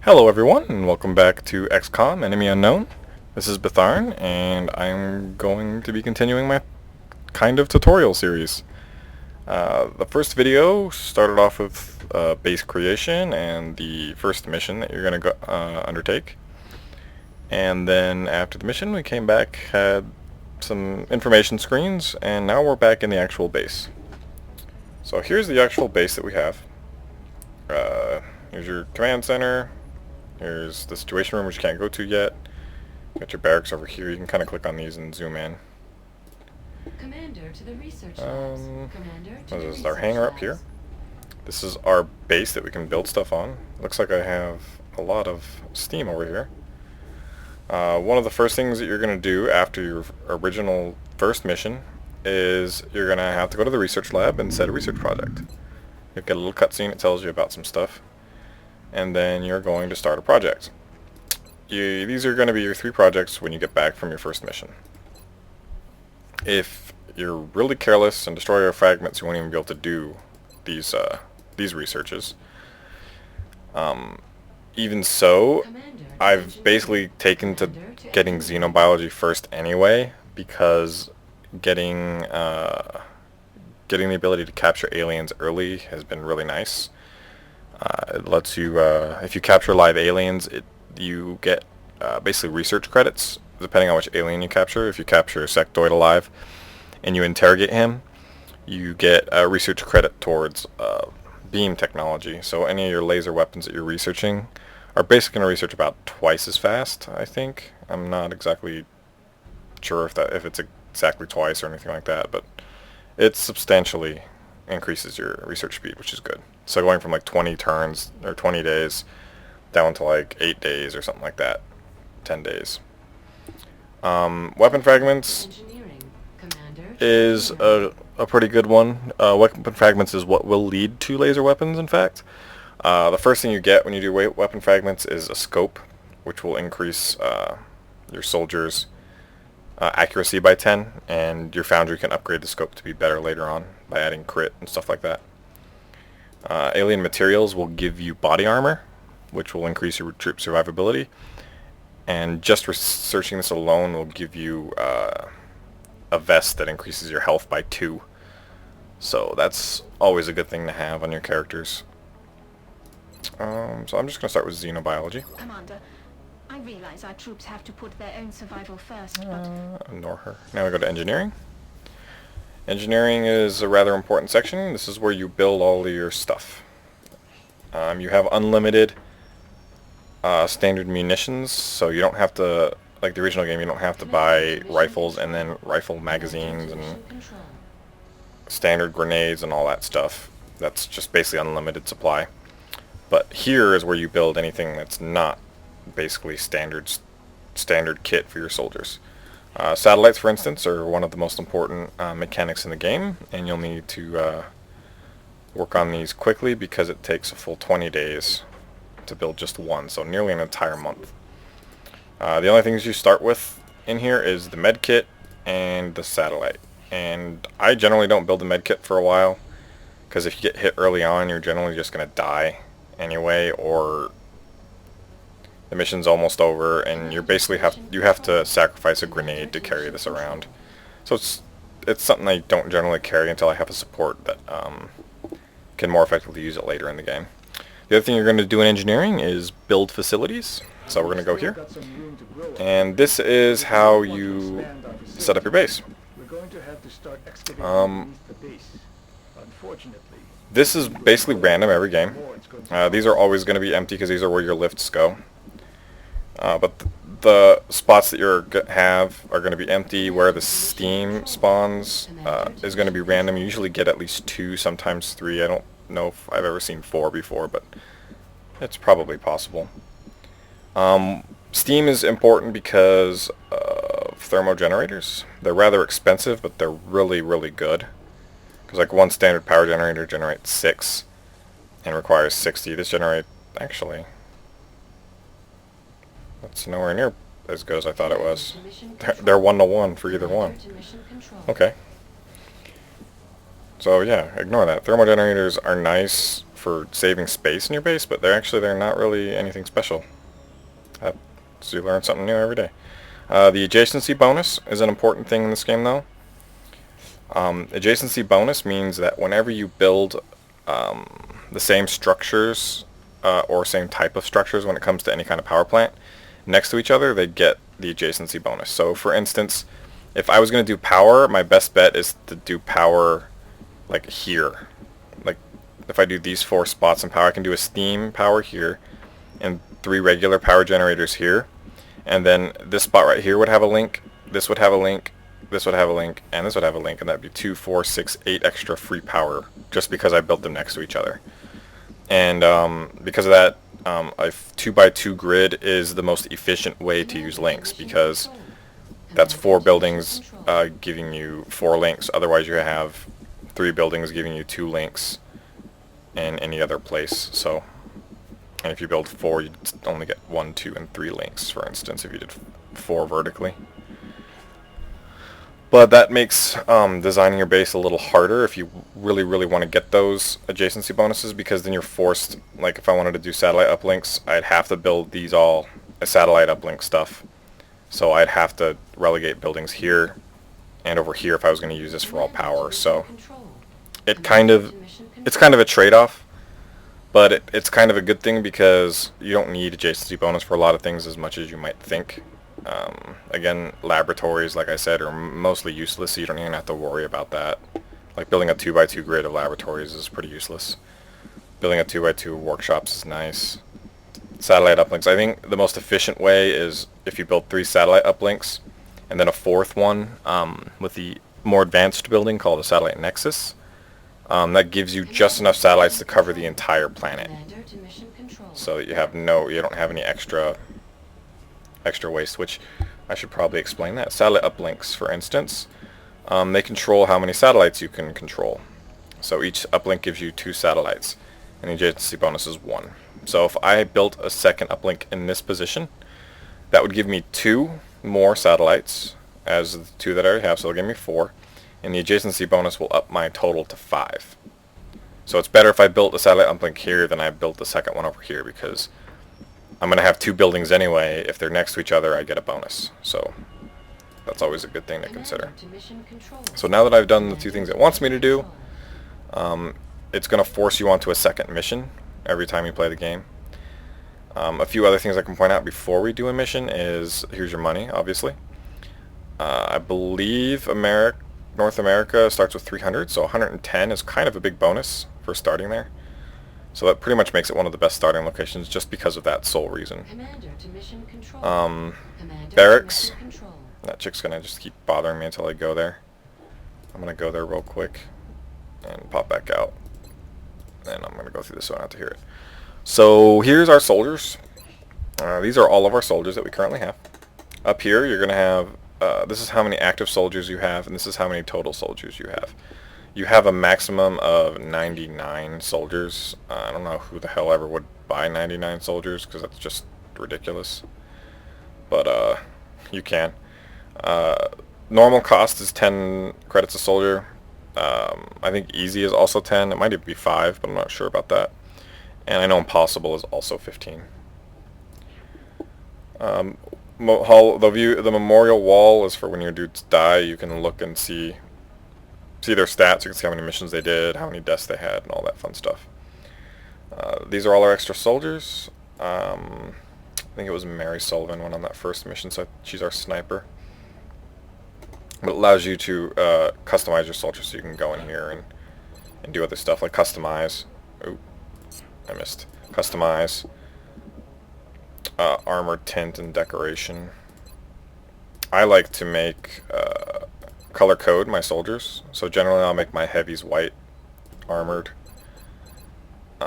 Hello everyone, and welcome back to XCOM Enemy Unknown. This is Bith, and I'm going to be continuing my kind of tutorial series. The first video started off with base creation and the first mission that you're going to undertake. And then after the mission we came back, had some information screens, and now we're back in the actual base. So here's the actual base that we have. Here's your command center. Here's the situation room, which you can't go to yet. Got your barracks over here. You can kind of click on these and zoom in. Commander to the research labs. This is our hangar up here. This is our base that we can build stuff on. Looks like I have a lot of steam over here. One of the first things that you're going to do after your original first mission is you're going to have to go to the research lab and set a research project. You'll get a little cutscene that tells you about some stuff. And then you're going to start a project. These are going to be your 3 projects when you get back from your first mission. If you're really careless and destroy your fragments, you won't even be able to do these researches. Even so, I've basically taken to getting Xenobiology first anyway, because getting the ability to capture aliens early has been really nice. It lets you, if you capture live aliens, you get basically research credits, depending on which alien you capture. If you capture a sectoid alive and you interrogate him, you get a research credit towards beam technology. So any of your laser weapons that you're researching are basically going to research about twice as fast, I think. I'm not exactly sure if it's exactly twice or anything like that, but it substantially increases your research speed, which is good. So going from like 20 turns or 20 days down to like 8 days or something like that, 10 days. Weapon fragments is a pretty good one. Weapon fragments is what will lead to laser weapons, in fact. The first thing you get when you do weapon fragments is a scope, which will increase your soldiers' accuracy by 10, and your foundry can upgrade the scope to be better later on by adding crit and stuff like that. Alien materials will give you body armor, which will increase your troop survivability, and just researching this alone will give you a vest that increases your health by 2. So that's always a good thing to have on your characters. So I'm just going to start with Xenobiology. Commander, I realize our troops have to put their own survival first, but... Ignore her. Now we go to Engineering. Engineering is a rather important section. This is where you build all of your stuff. You have unlimited standard munitions, so you don't have to, like the original game, you don't have to buy rifles and then rifle magazines and standard grenades and all that stuff. That's just basically unlimited supply. But here is where you build anything that's not basically standard kit for your soldiers. Satellites, for instance, are one of the most important mechanics in the game, and you'll need to work on these quickly because it takes a full 20 days to build just one, so nearly an entire month. The only things you start with in here is the med kit and the satellite. And I generally don't build the med kit for a while, because if you get hit early on, you're generally just going to die anyway, or the mission's almost over, and you basically have to sacrifice a grenade to carry this around. So it's something I don't generally carry until I have a support that can more effectively use it later in the game. The other thing you're going to do in engineering is build facilities. So we're going to go here, and this is how you set up your base. This is basically random every game. These are always going to be empty because these are where your lifts go. But the spots that you're have are going to be empty. Where the steam spawns is going to be random. You usually get at least 2, sometimes 3. I don't know if I've ever seen 4 before, but it's probably possible. Steam is important because of thermogenerators. They're rather expensive, but they're really, really good. Because like one standard power generator generates 6 and requires 60. This generates, actually, that's nowhere near as good as I thought it was. They're 1-to-1 for either one. Okay. So yeah, ignore that. Thermogenerators are nice for saving space in your base, but they're not really anything special. So you learn something new every day. The adjacency bonus is an important thing in this game, though. Adjacency bonus means that whenever you build the same structures or same type of structures when it comes to any kind of power plant next to each other, they get the adjacency bonus. So for instance, if I was going to do power, my best bet is to do power like here. Like if I do these 4 spots in power, I can do a steam power here and 3 regular power generators here. And then this spot right here would have a link, this would have a link, this would have a link, and this would have a link, and that'd be 2, 4, 6, 8 extra free power just because I built them next to each other. And because of that, a 2x2 grid is the most efficient way to use links, because that's 4 buildings giving you 4 links. Otherwise you have 3 buildings giving you 2 links in any other place. So, and if you build 4, you'd only get 1, 2, and 3 links, for instance, if you did 4 vertically. But that makes designing your base a little harder if you really want to get those adjacency bonuses, because then you're forced, like if I wanted to do satellite uplinks, I'd have to build these all as satellite uplink stuff. So I'd have to relegate buildings here and over here if I was going to use this for all power. So it's kind of a trade-off, but it's kind of a good thing because you don't need adjacency bonus for a lot of things as much as you might think. Again, laboratories, like I said, are mostly useless, so you don't even have to worry about that. Like building a 2x2 grid of laboratories is pretty useless. Building a 2x2 workshops is nice. Satellite uplinks, I think the most efficient way is if you build 3 satellite uplinks and then a 4th one with the more advanced building called a satellite nexus. That gives you just enough satellites to cover the entire planet. So you don't have any extra waste, which I should probably explain that. Satellite uplinks, for instance, they control how many satellites you can control. So each uplink gives you 2 satellites, and the adjacency bonus is 1. So if I built a second uplink in this position, that would give me 2 more satellites as the 2 that I already have, so it'll give me 4, and the adjacency bonus will up my total to 5. So it's better if I built a satellite uplink here than I built the second one over here, because I'm going to have 2 buildings anyway. If they're next to each other, I get a bonus. So that's always a good thing to consider. So now that I've done the 2 things it wants me to do, it's going to force you onto a second mission every time you play the game. A few other things I can point out before we do a mission is, here's your money, obviously. I believe North America starts with 300, so 110 is kind of a big bonus for starting there. So that pretty much makes it one of the best starting locations just because of that sole reason. Barracks. That chick's going to just keep bothering me until I go there. I'm going to go there real quick and pop back out. And I'm going to go through this so I don't have to hear it. So here's our soldiers. These are all of our soldiers that we currently have. Up here you're going to have, this is how many active soldiers you have, and this is how many total soldiers you have. You have a maximum of 99 soldiers. I don't know who the hell ever would buy 99 soldiers, because that's just ridiculous. But you can. Normal cost is 10 credits a soldier. I think easy is also 10. It might even be 5, but I'm not sure about that. And I know impossible is also 15. The memorial wall is for when your dudes die. You can look and see their stats. You can see how many missions they did, how many deaths they had, and all that fun stuff. These are all our extra soldiers. I think it was Mary Sullivan went on that first mission, so she's our sniper. But it allows you to customize your soldiers, so you can go in here and do other stuff like customize. Ooh, I missed. Customize. Armor tint and decoration. I like to make color code my soldiers. So generally I'll make my heavies white, armored.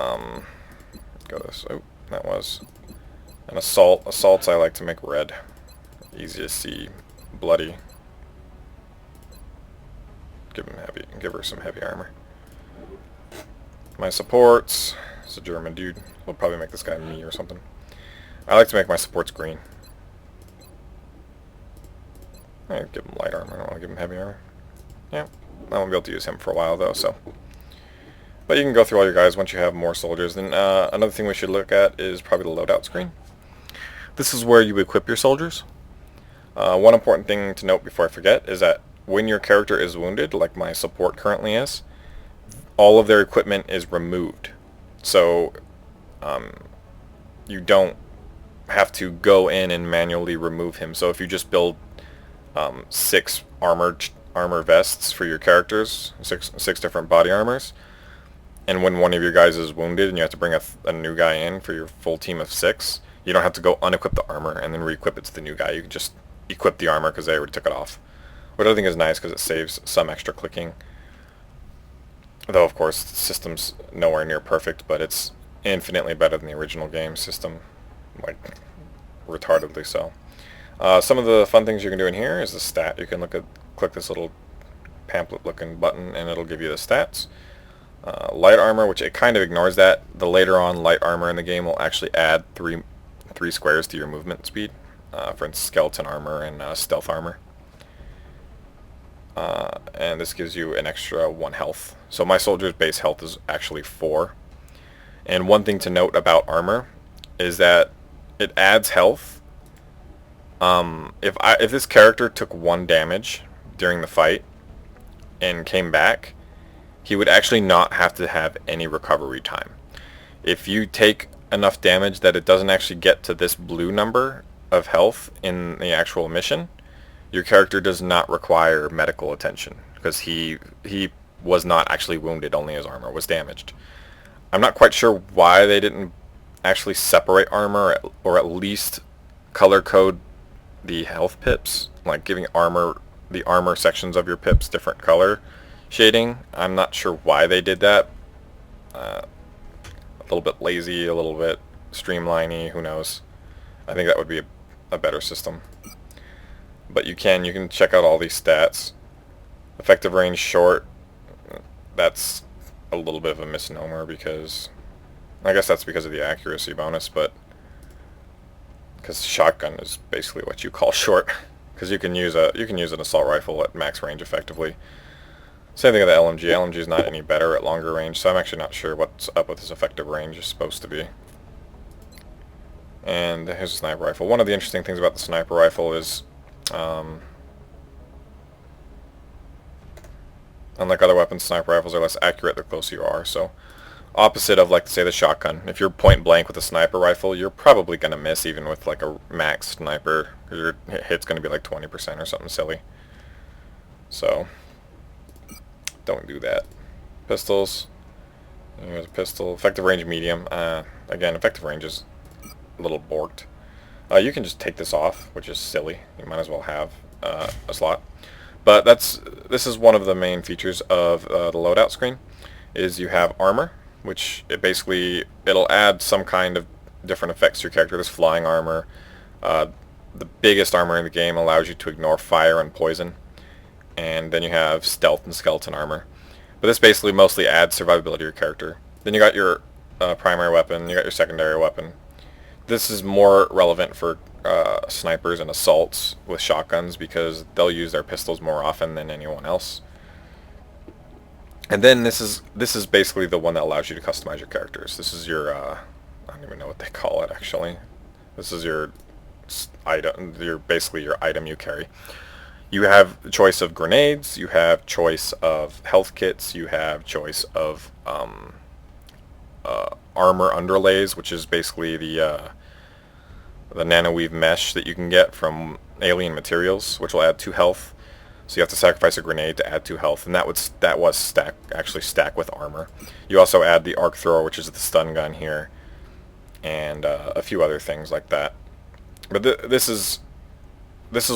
Go this. Oh, that was. And assaults I like to make red. Easy to see, bloody. Give her some heavy armor. My supports. It's a German dude. We'll probably make this guy me or something. I like to make my supports green. I give him light armor. I don't want to give him heavy armor. Yeah, I won't be able to use him for a while though. So But you can go through all your guys once you have more soldiers. Then another thing we should look at is probably the loadout screen. This is where you equip your soldiers. One important thing to note before I forget is that when your character is wounded, like my support currently is, all of their equipment is removed. So you don't have to go in and manually remove him. So if you just build 6 armor vests for your characters, six different body armors, and when one of your guys is wounded and you have to bring a new guy in for your full team of 6, you don't have to go unequip the armor and then re-equip it to the new guy. You can just equip the armor because they already took it off. Which I think is nice because it saves some extra clicking. Though, of course, the system's nowhere near perfect, but it's infinitely better than the original game system. Like, retardedly so. Some of the fun things you can do in here is the stat. You can click this little pamphlet-looking button, and it'll give you the stats. Light armor, which it kind of ignores that. The later on light armor in the game will actually add three squares to your movement speed. For instance, skeleton armor and stealth armor. And this gives you an extra 1 health. So my soldier's base health is actually 4. And one thing to note about armor is that it adds health. If this character took 1 damage during the fight and came back, he would actually not have to have any recovery time. If you take enough damage that it doesn't actually get to this blue number of health in the actual mission, your character does not require medical attention because he was not actually wounded, only his armor was damaged. I'm not quite sure why they didn't actually separate armor or at least color code the health pips, like giving the armor sections of your pips different color shading. I'm not sure why they did that. A little bit lazy, a little bit streamliney, who knows. I think that would be a better system. But you can check out all these stats. Effective range short, that's a little bit of a misnomer because I guess that's because of the accuracy bonus, but because shotgun is basically what you call short, because you can use an assault rifle at max range effectively. Same thing with the LMG. LMG is not any better at longer range, so I'm actually not sure what's up with this effective range is supposed to be. And here's a sniper rifle. One of the interesting things about the sniper rifle is, unlike other weapons, sniper rifles are less accurate the closer you are. So, opposite of, like, say, the shotgun. If you're point blank with a sniper rifle, you're probably going to miss even with, like, a max sniper, because your hit's going to be like 20% or something silly. So, don't do that. Pistols. Here's a pistol. Effective range medium. Again, effective range is a little borked. You can just take this off, which is silly. You might as well have a slot. But this is one of the main features of the loadout screen, is you have armor, which it'll add some kind of different effects to your character. This flying armor, the biggest armor in the game, allows you to ignore fire and poison. And then you have stealth and skeleton armor. But this basically mostly adds survivability to your character. Then you got your primary weapon, you got your secondary weapon. This is more relevant for snipers and assaults with shotguns because they'll use their pistols more often than anyone else. And then this is basically the one that allows you to customize your characters. This is your I don't even know what they call it actually. This is your item. Basically your item you carry. You have the choice of grenades, you have choice of health kits, you have choice of armor underlays, which is basically the nanoweave mesh that you can get from alien materials, which will add 2 health. So you have to sacrifice a grenade to add 2 health, and that was stack with armor. You also add the arc thrower, which is the stun gun here, and a few other things like that. But this is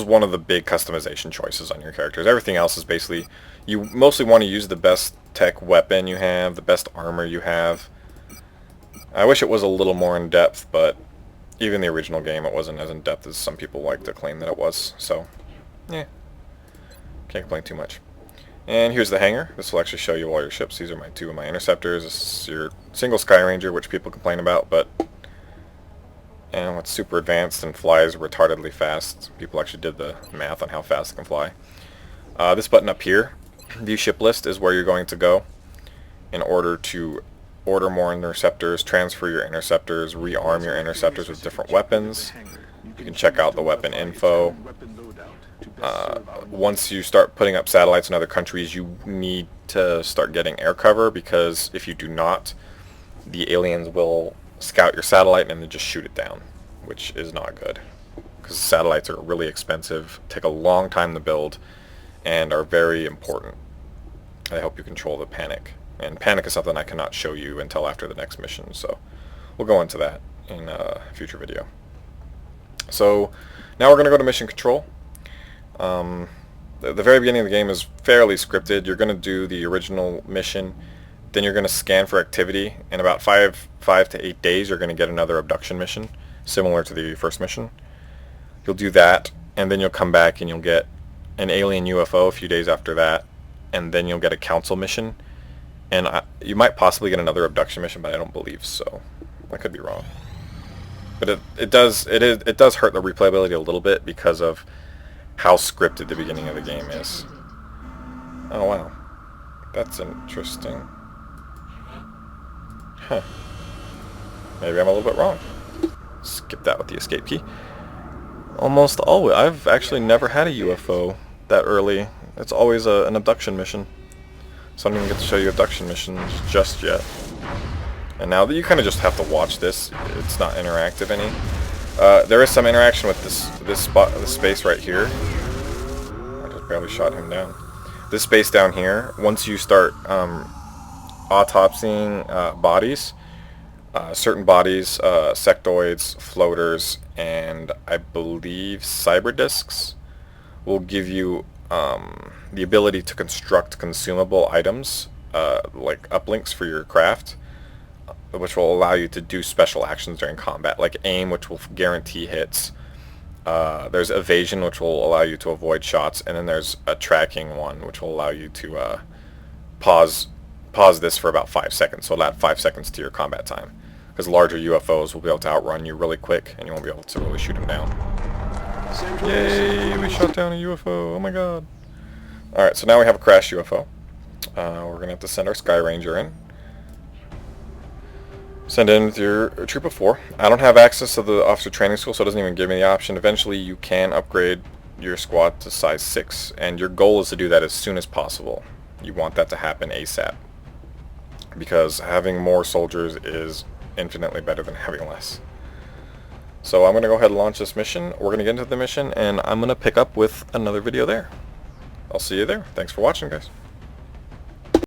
one of the big customization choices on your characters. Everything else is basically, you mostly want to use the best tech weapon you have, the best armor you have. I wish it was a little more in depth, but even the original game, it wasn't as in depth as some people like to claim that it was. So, yeah, can't complain too much. And here's the hangar. This will actually show you all your ships. These are 2 of my interceptors. This is your single Sky Ranger, which people complain about, but it's super advanced and flies retardedly fast. People actually did the math on how fast it can fly. This button up here, View Ship List, is where you're going to go in order to order more interceptors, transfer your interceptors, rearm your interceptors with different weapons. You can check out the weapon info. Once you start putting up satellites in other countries, you need to start getting air cover, because if you do not, the aliens will scout your satellite and then just shoot it down, which is not good, because satellites are really expensive, take a long time to build, and are very important. They help you control the panic, and panic is something I cannot show you until after the next mission, so we'll go into that in a future video. So now we're going to go to mission control. The very beginning of the game is fairly scripted. You're going to do the original mission, then you're going to scan for activity. In about 5 to 8 days, you're going to get another abduction mission, similar to the first mission. You'll do that, and then you'll come back and you'll get an alien UFO a few days after that, and then you'll get a council mission, and you might possibly get another abduction mission, but I don't believe so. I could be wrong. But it does hurt the replayability a little bit because of how scripted the beginning of the game is. Oh wow, that's interesting. Huh. Maybe I'm a little bit wrong. Skip that with the escape key. Almost always. I've actually never had a UFO that early. It's always an abduction mission. So I don't even get to show you abduction missions just yet. And now that you kind of just have to watch this, it's not interactive any. There is some interaction with this space right here. I just barely shot him down. This space down here, once you start autopsying bodies, certain bodies, sectoids, floaters, and I believe cyber disks, will give you the ability to construct consumable items, like uplinks for your craft, which will allow you to do special actions during combat, like aim, which will guarantee hits. There's evasion, which will allow you to avoid shots, and then there's a tracking one, which will allow you to pause this for about 5 seconds, so it'll add 5 seconds to your combat time, because larger UFOs will be able to outrun you really quick, and you won't be able to really shoot them down. Yay, we shot down a UFO, oh my god. Alright, so now we have a crashed UFO. We're going to have to send our Sky Ranger in. Send in with your troop of 4. I don't have access to the officer training school, so it doesn't even give me the option. Eventually you can upgrade your squad to size 6, and your goal is to do that as soon as possible. You want that to happen ASAP, because having more soldiers is infinitely better than having less. So I'm going to go ahead and launch this mission. We're going to get into the mission, and I'm going to pick up with another video there. I'll see you there. Thanks for watching, guys.